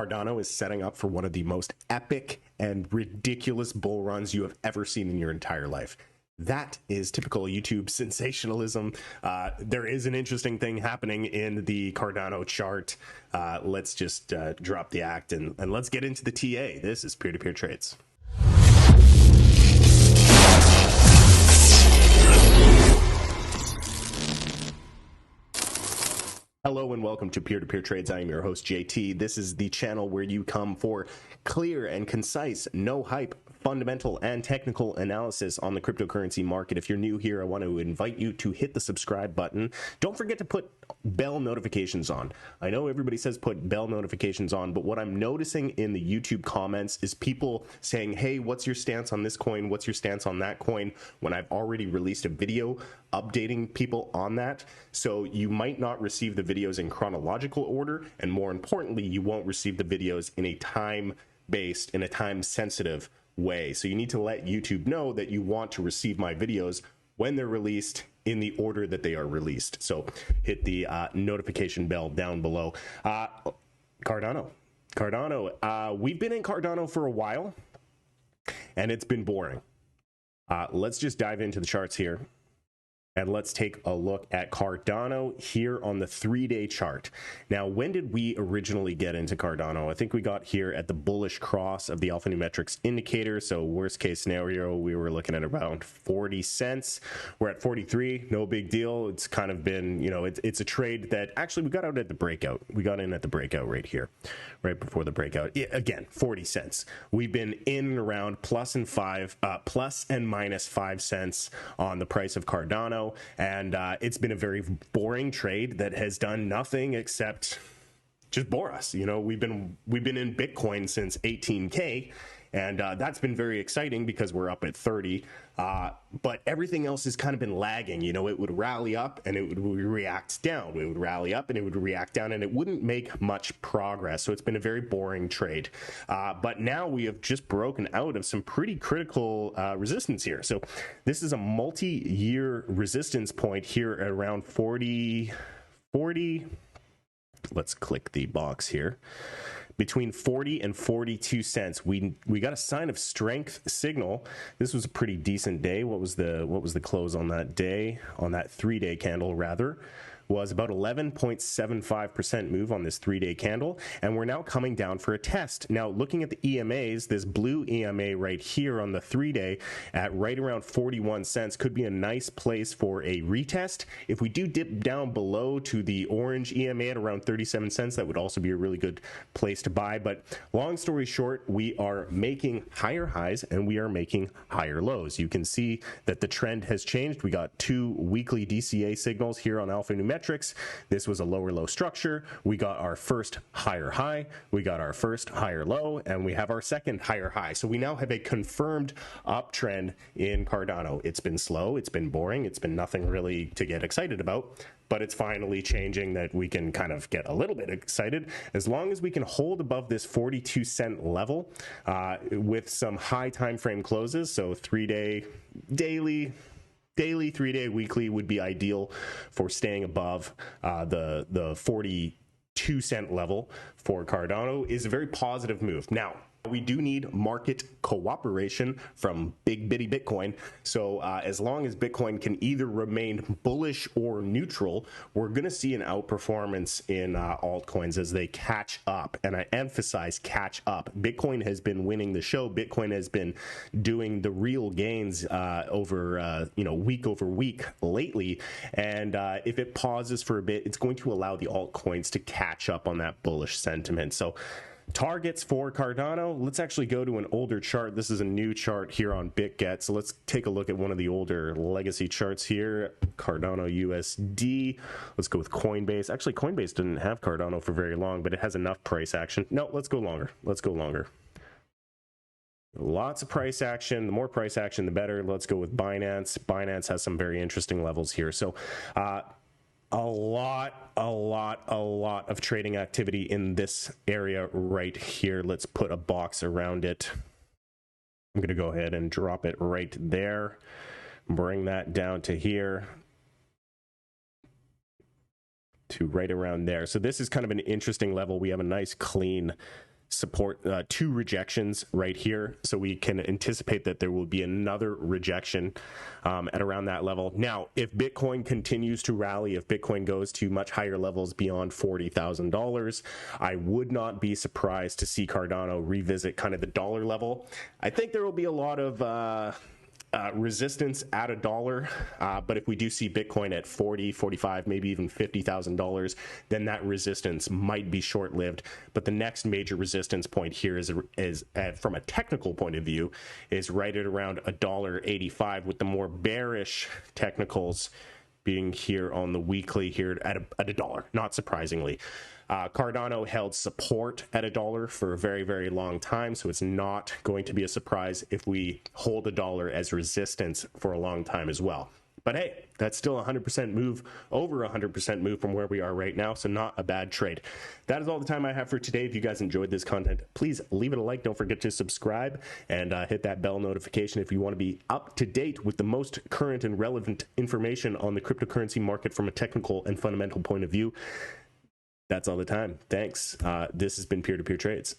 Cardano is setting up for one of the most epic and ridiculous bull runs you have ever seen in your entire life. That is typical YouTube sensationalism. There is an interesting thing happening in the Cardano chart. Let's just drop the act and let's get into the TA. This is peer-to-peer trades. Hello and welcome to Peer-to-Peer Trades. I am your host, JT. This is the channel where you come for clear and concise, no hype, fundamental and technical analysis on the cryptocurrency market. If you're new here, I want to invite you to hit the subscribe button. Don't forget to put bell notifications on. I know everybody says put bell notifications on, but what I'm noticing in the YouTube comments is people saying, hey, what's your stance on this coin? What's your stance on that coin? When I've already released a video updating people on that. So you might not receive the videos in chronological order, and more importantly, you won't receive the videos in a time-based, in a time-sensitive way. So you need to let YouTube know that you want to receive my videos when they're released in the order that they are released. So hit the notification bell down below. Cardano. We've been in Cardano for a while, and it's been boring. Let's just dive into the charts here. And let's take a look at Cardano here on the 3-day chart. Now, when did we originally get into Cardano? I think we got here at the bullish cross of the alphanumetrics indicator. So worst case scenario, we were looking at around 40 cents. We're at 43, no big deal. It's kind of been, you know, it's a trade that actually we got out at the breakout. We got in at the breakout right here, right before the breakout. Again, 40 cents. We've been in and around plus and minus 5 cents on the price of Cardano. And it's been a very boring trade that has done nothing except just bore us. You know, we've been in Bitcoin since 18K, and that's been very exciting because we're up at 30. But everything else has kind of been lagging. You know, it would rally up and it would react down. It would rally up and it would react down, and it wouldn't make much progress. So it's been a very boring trade. But now we have just broken out of some pretty critical resistance here. So this is a multi-year resistance point here at around 40. Let's click the box here. Between 40 and 42 cents. We got a sign of strength signal. This was a pretty decent day. What was the close on that day? On that 3-day candle rather, was about 11.75% move on this 3-day candle, and we're now coming down for a test. Now, looking at the EMAs, this blue EMA right here on the 3-day at right around 41 cents could be a nice place for a retest. If we do dip down below to the orange EMA at around 37 cents, that would also be a really good place to buy. But long story short, we are making higher highs and we are making higher lows. You can see that the trend has changed. We got 2 weekly DCA signals here on alphanumetrics. This was a lower low structure. We got our first higher high, we got our first higher low, and we have our second higher high. So we now have a confirmed uptrend in Cardano. It's been slow, it's been boring, it's been nothing really to get excited about, but it's finally changing that we can kind of get a little bit excited. As long as we can hold above this 42 cent level with some high time frame closes, so 3-day, daily, 3-day, weekly would be ideal for staying above the 42 cent level for Cardano is a very positive move. Now, we do need market cooperation from big bitty Bitcoin. So as long as Bitcoin can either remain bullish or neutral, we're going to see an outperformance in altcoins as they catch up. And I emphasize catch up. Bitcoin has been winning the show. Bitcoin has been doing the real gains over week over week lately. And if it pauses for a bit, it's going to allow the altcoins to catch up on that bullish sentiment. So targets for Cardano, let's actually go to an older chart. This is a new chart here on BitGet. So let's take a look at one of the older legacy charts here. Cardano USD. Let's go with Coinbase. Actually, Coinbase didn't have Cardano for very long, but it has enough price action. No, let's go longer. Let's go longer. Lots of price action. The more price action, the better. Let's go with Binance. Binance has some very interesting levels here. So, a lot of trading activity in this area right here. Let's put a box around it. I'm going to go ahead and drop it right there. Bring that down to here. To right around there. So this is kind of an interesting level. We have a nice clean support, two rejections right here. So we can anticipate that there will be another rejection at around that level. Now, if Bitcoin continues to rally, if Bitcoin goes to much higher levels beyond $40,000, I would not be surprised to see Cardano revisit kind of the dollar level. I think there will be a lot of resistance at $1, but if we do see Bitcoin at 40, 45, maybe even $50,000, then that resistance might be short-lived. But the next major resistance point here is from a technical point of view, is right at around $1.85, with the more bearish technicals being here on the weekly here at $1, not surprisingly. Cardano held support at $1 for a very, very long time, so it's not going to be a surprise if we hold $1 as resistance for a long time as well. But hey, that's still a 100% move, over 100% move from where we are right now, so not a bad trade. That is all the time I have for today. If you guys enjoyed this content, please leave it a like. Don't forget to subscribe and hit that bell notification if you want to be up to date with the most current and relevant information on the cryptocurrency market from a technical and fundamental point of view. That's all the time. Thanks. This has been Peer-to-Peer Trades.